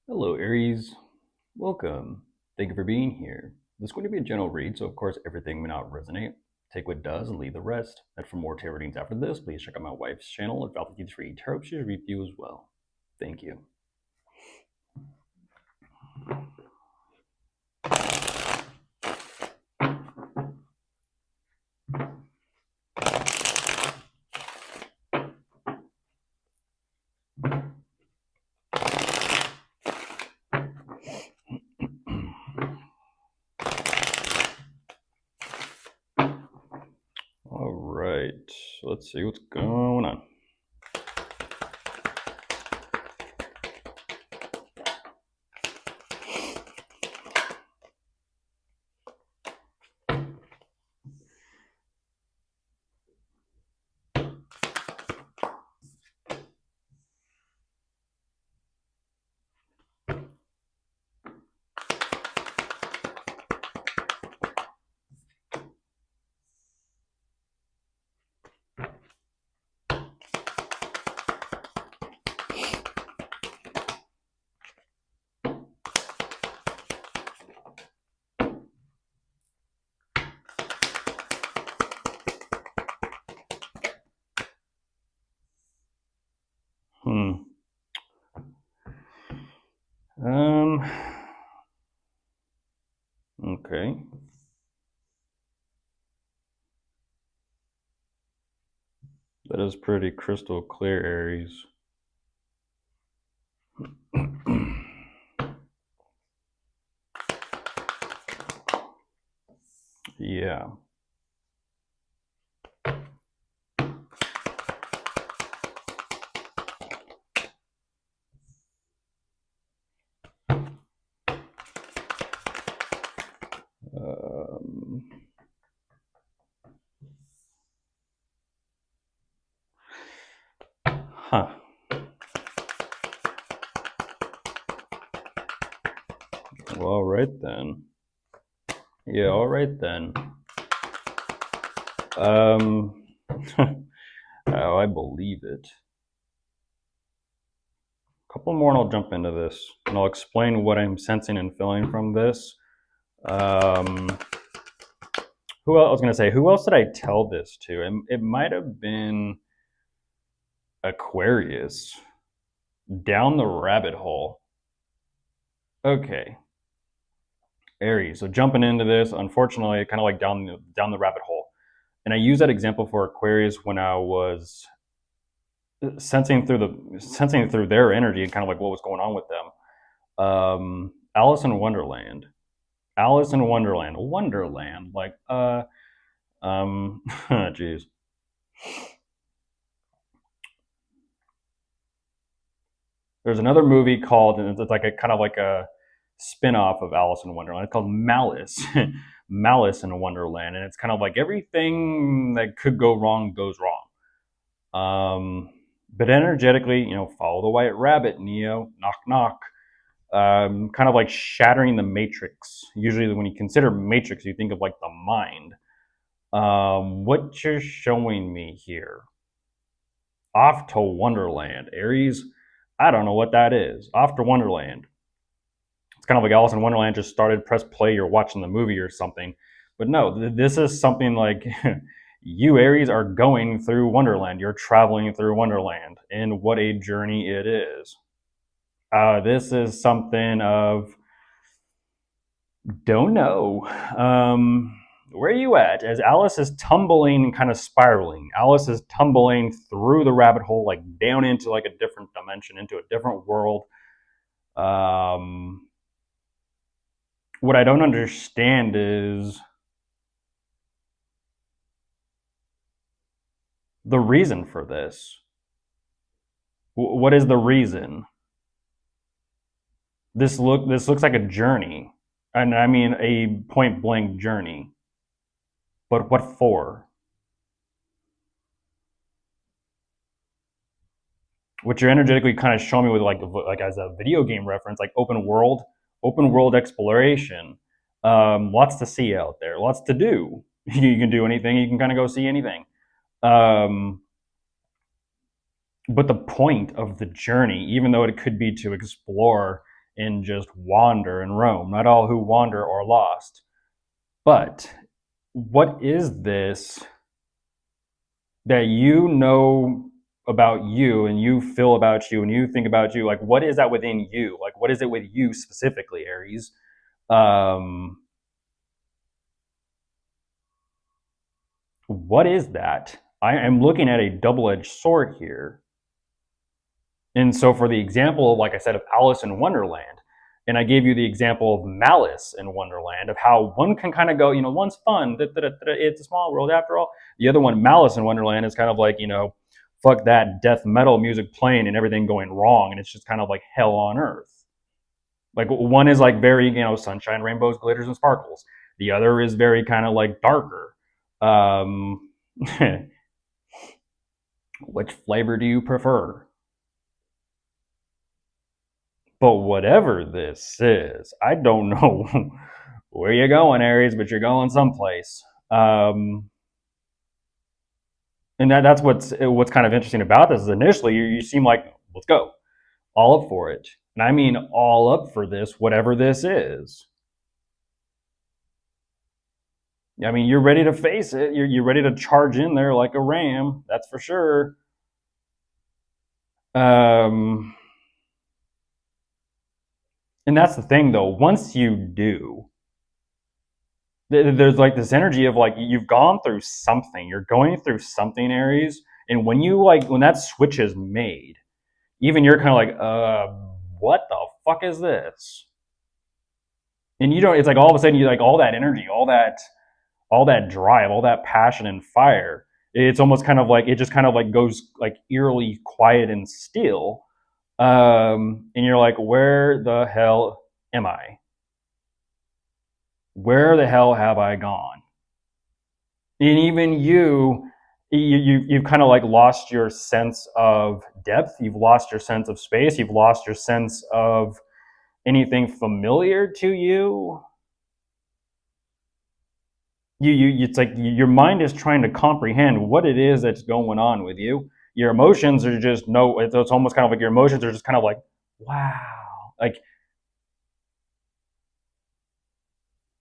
Hello, Aries. Welcome. Thank you for being here. This is going to be a general read, so of course everything may not resonate. Take what does and leave the rest. And for more tarot readings after this, please check out my wife's channel at Valentine3 Tarot. She'll read you as well. Thank you. All right, let's see what's going on. Hmm. Okay. That is pretty crystal clear, Aries. Yeah. Um, huh. Well, all right then. Yeah, all right then. Um, oh, I believe it. A couple more and I'll jump into this. And I'll explain what I'm sensing and feeling from this. Um, who else, I was going to say, who else did I tell this to? It might have been Aquarius. Down the rabbit hole. Okay. Aries. So jumping into this, unfortunately, kind of like down the rabbit hole. And I use that example for Aquarius when I was sensing through their energy and kind of like what was going on with them. Alice in Wonderland. Alice in Wonderland. Wonderland. Like, jeez. There's another movie called, and it's like a kind of like a spin-off of Alice in Wonderland. It's called Malice. Malice in Wonderland. And it's kind of like everything that could go wrong goes wrong. But energetically, follow the white rabbit, Neo, knock, knock. Kind of like shattering the matrix. Usually, when you consider matrix, you think of like the mind. What you're showing me here, off to Wonderland, Aries. I don't know what that is. Off to Wonderland. It's kind of like Alice in Wonderland just started. Press play. You're watching the movie or something. But no, this is something like you Aries are going through Wonderland. You're traveling through Wonderland, and what a journey it is. This is something of don't know. Where are you at? As Alice is tumbling and kind of spiraling, Alice is tumbling through the rabbit hole, like down into like a different dimension, into a different world. What I don't understand is the reason for this. What is the reason? This looks like a journey, and I mean a point blank journey. But what for? What you're energetically kind of showing me with like as a video game reference, like open world exploration. Lots to see out there, lots to do. You can do anything. You can kind of go see anything. Um, but the point of the journey, even though it could be to explore and just wander and roam. Not all who wander are lost. But what is this that you know about you and you feel about you and you think about you? Like, what is that within you? Like, what is it with you specifically, Aries? Um, what is that? I am looking at a double-edged sword here. And so, for the example, like I said, of Alice in Wonderland, and I gave you the example of Malice in Wonderland, of how one can kind of go, one's fun, it's a small world after all. The other one, Malice in Wonderland, is kind of like, fuck that death metal music playing and everything going wrong, and it's just kind of like hell on earth. Like one is like very, sunshine, rainbows, glitters, and sparkles. The other is very kind of like darker. Um, which flavor do you prefer? But whatever this is, I don't know where you're going, Aries, but you're going someplace. And that's what's kind of interesting about this is initially you seem like, let's go, all up for it. And I mean all up for this, whatever this is. I mean, you're ready to face it. You're ready to charge in there like a ram. That's for sure. And that's the thing, though. Once you do, there's like this energy of like you've gone through something. You're going through something, Aries. And when that switch is made, even you're kind of like, what the fuck is this? And you don't. It's like all of a sudden you like all that energy, all that drive, all that passion and fire. It's almost kind of like it just kind of like goes like eerily quiet and still. And you're like, where the hell am I? Where the hell have I gone? And even you've kind of like lost your sense of depth. You've lost your sense of space. You've lost your sense of anything familiar to you. It's like your mind is trying to comprehend what it is that's going on with you. Your emotions are just no. It's almost kind of like your emotions are just kind of like, wow, like.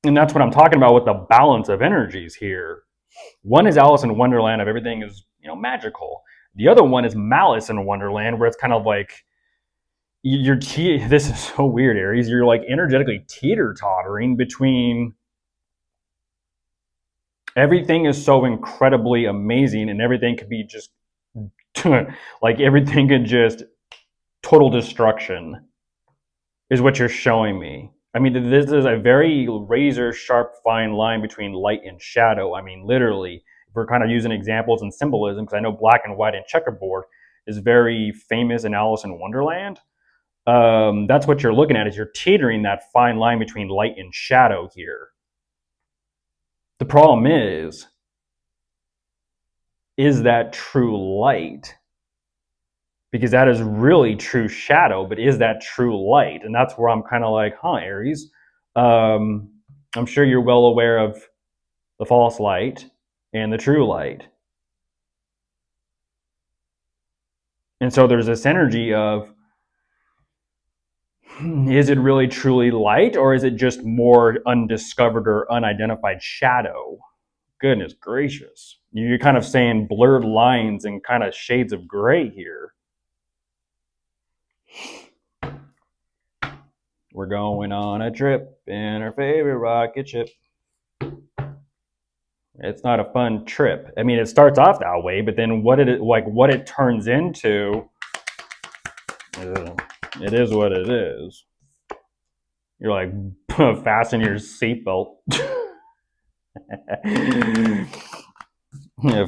And that's what I'm talking about with the balance of energies here. One is Alice in Wonderland of everything is magical. The other one is Malice in Wonderland, where it's kind of like this is so weird, Aries. You're like energetically teeter tottering between everything is so incredibly amazing, and everything could be just like everything could just total destruction is what you're showing me. I mean, this is a very razor sharp fine line between light and shadow. I mean, literally, if we're kind of using examples and symbolism, because I know black and white and checkerboard is very famous in Alice in Wonderland. That's what you're looking at is you're teetering that fine line between light and shadow here. The problem is that true light? Because that is really true shadow, but is that true light? And that's where I'm kind of like, Aries. I'm sure you're well aware of the false light and the true light. And so there's this energy of, is it really truly light, or is it just more undiscovered or unidentified shadow? Goodness gracious. You're kind of saying blurred lines and kind of shades of gray here. We're going on a trip in our favorite rocket ship. It's not a fun trip. I mean, it starts off that way, but then what it turns into, it is what it is. You're like, fasten your seatbelt.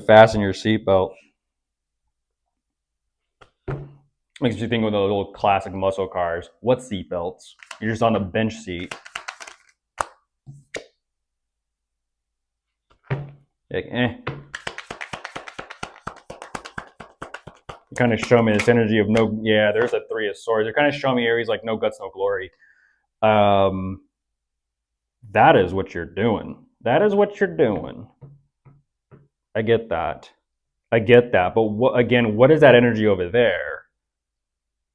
Fasten your seatbelt. Makes you think of the little classic muscle cars. What seatbelts? You're just on the bench seat. Like, You kind of show me this energy of no. Yeah, there's a three of swords. You're kind of showing me Aries like no guts, no glory. That is what you're doing. That is what you're doing. I get that. But again, what is that energy over there?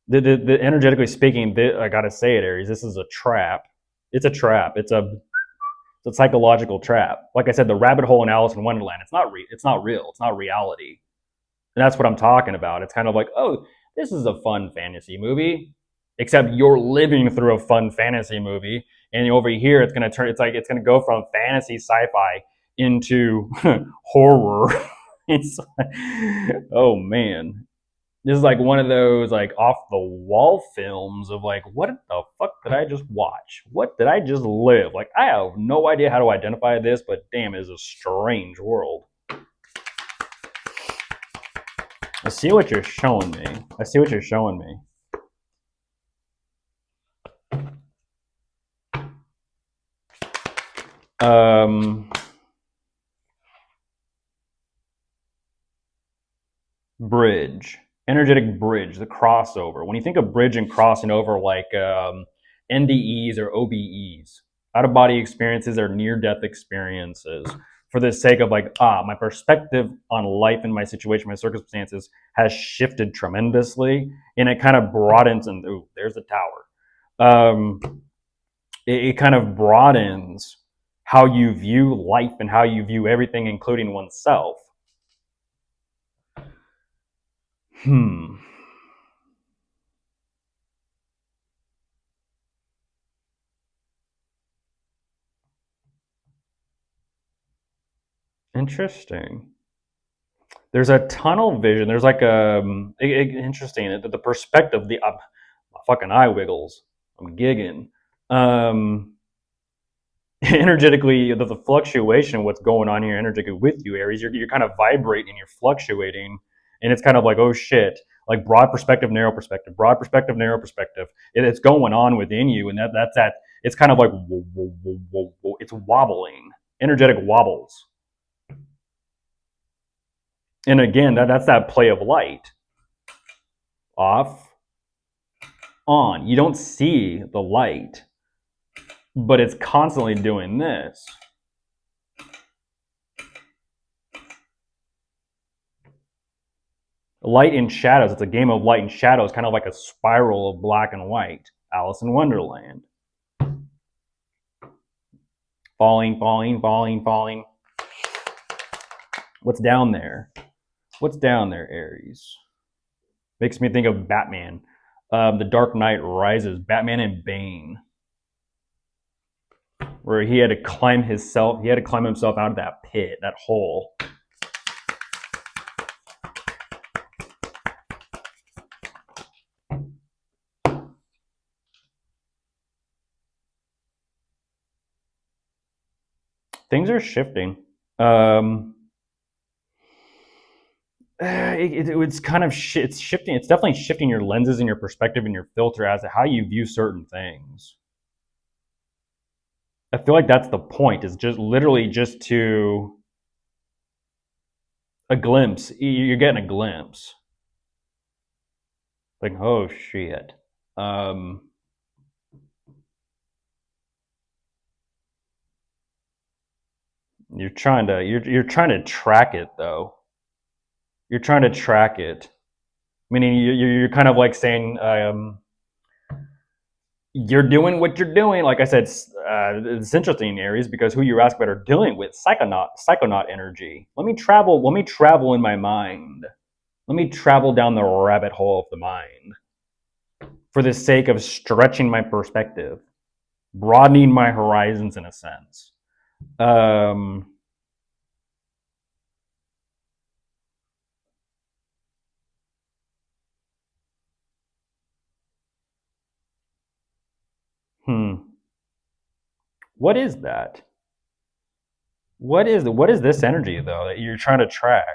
The energetically speaking, I gotta say it, Aries. This is a trap. It's a trap. It's a psychological trap. Like I said, the rabbit hole in Alice in Wonderland. It's not real. It's not reality. And that's what I'm talking about. It's kind of like, oh, this is a fun fantasy movie, except you're living through a fun fantasy movie, and over here it's gonna turn. It's gonna go from fantasy sci-fi into horror. It's like, oh man, this is like one of those like off the wall films of like, what the fuck did I just watch? What did I just live? Like, I have no idea how to identify this, but damn, it is a strange world. I see what you're showing me. I see what you're showing me. Bridge, energetic bridge, the crossover. When you think of bridge and crossing over, like NDEs or OBEs, out of body experiences or near death experiences, for the sake of like, my perspective on life and my situation, my circumstances has shifted tremendously, and it kind of broadens. And ooh, there's a tower. Um, it kind of broadens how you view life and how you view everything, including oneself. Interesting. There's a tunnel vision. There's like interesting. The perspective, my fucking eye wiggles. I'm gigging. Um, energetically, the fluctuation, what's going on here energetically with you, Aries, you're kind of vibrating, you're fluctuating, and it's kind of like, oh shit, like broad perspective, narrow perspective, broad perspective, narrow perspective. It's going on within you, and that's that. It's kind of like whoa, whoa, whoa, whoa, whoa. It's wobbling, energetic wobbles. And again, that's that play of light. Off, on. You don't see the light, but it's constantly doing this. Light and shadows. It's a game of light and shadows, kind of like a spiral of black and white. Alice in Wonderland. Falling, falling, falling, falling. What's down there? What's down there, Aries? Makes me think of Batman. The Dark Knight Rises. Batman and Bane, where he had to climb himself. He had to climb himself out of that pit, that hole. Things are shifting. It's kind of it's shifting. It's definitely shifting your lenses and your perspective and your filter as to how you view certain things. I feel like that's the point. Is just literally just to a glimpse. You're getting a glimpse. Like, oh shit. You're trying to track it though. You're trying to track it, meaning you're kind of like saying, you're doing what you're doing. Like I said, it's interesting, Aries, because who you ask about are dealing with psychonaut energy. Let me travel in my mind. Let me travel down the rabbit hole of the mind for the sake of stretching my perspective, broadening my horizons in a sense. Um, hmm. What is that? What is this energy though that you're trying to track?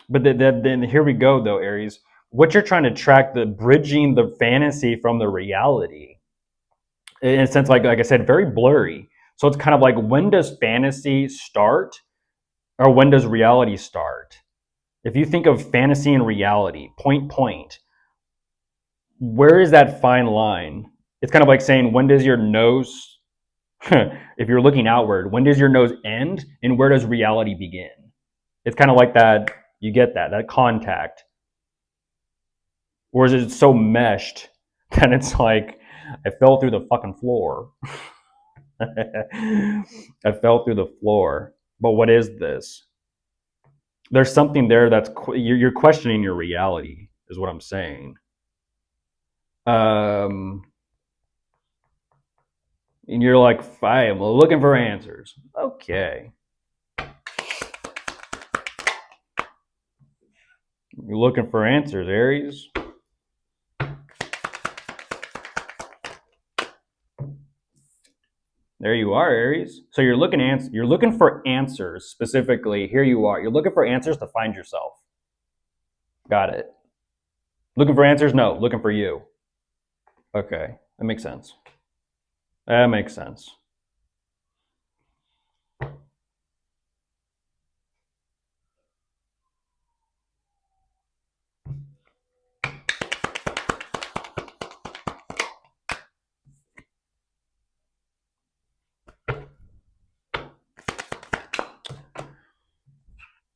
But then here we go though, Aries. What you're trying to track, the bridging the fantasy from the reality. In a sense, like I said, very blurry. So it's kind of like, when does fantasy start, or when does reality start? If you think of fantasy and reality, point, where is that fine line? It's kind of like saying, when does your nose If you're looking outward, when does your nose end and where does reality begin? It's kind of like that. You get that contact. Or is it so meshed that it's like I fell through the fucking floor? I fell through the floor. But what is this? There's something there that's you're questioning your reality, is what I'm saying. And you're like, I'm looking for answers. Okay. You're looking for answers, Aries. There you are, Aries. So you're looking for answers specifically. Here you are. You're looking for answers to find yourself. Got it. Looking for answers? No, looking for you. Okay, that makes sense. That makes sense.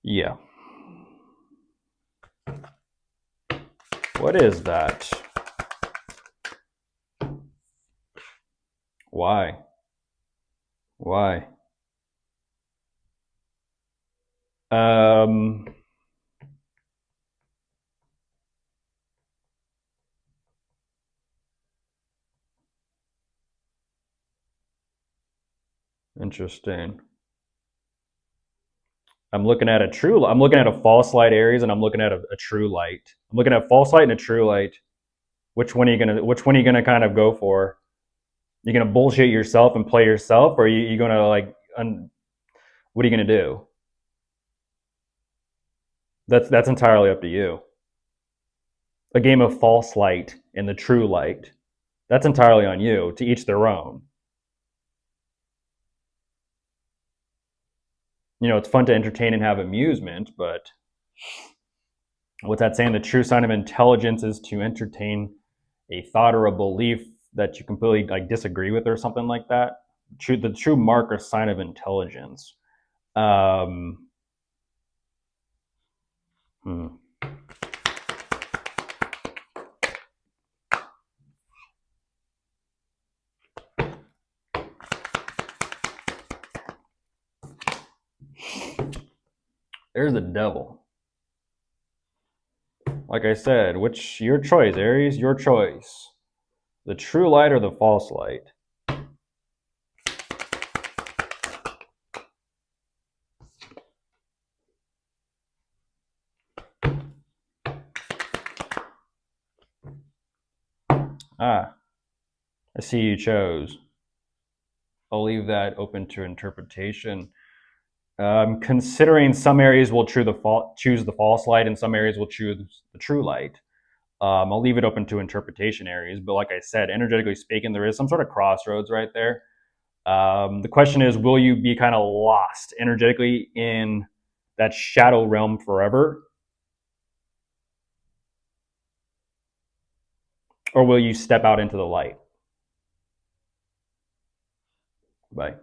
Yeah. What is that? Why? Why? Um, Interesting. I'm looking at a false light, Aries, and I'm looking at a true light. I'm looking at a false light and a true light. Which one are you gonna kind of go for? You gonna bullshit yourself and play yourself, or you gonna like what are you gonna do? That's entirely up to you. A game of false light and the true light. That's entirely on you. To each their own. It's fun to entertain and have amusement, but what's that saying? The true sign of intelligence is to entertain a thought or a belief that you completely like disagree with, or something like that. The true mark or sign of intelligence. Um, hmm. There's the devil. Like I said, which your choice, Aries, your choice. The true light or the false light? Ah, I see you chose. I'll leave that open to interpretation. Considering some areas will choose the false light and some areas will choose the true light. I'll leave it open to interpretation, Aries. But like I said, energetically speaking, there is some sort of crossroads right there. The question is, will you be kind of lost energetically in that shadow realm forever? Or will you step out into the light? Bye.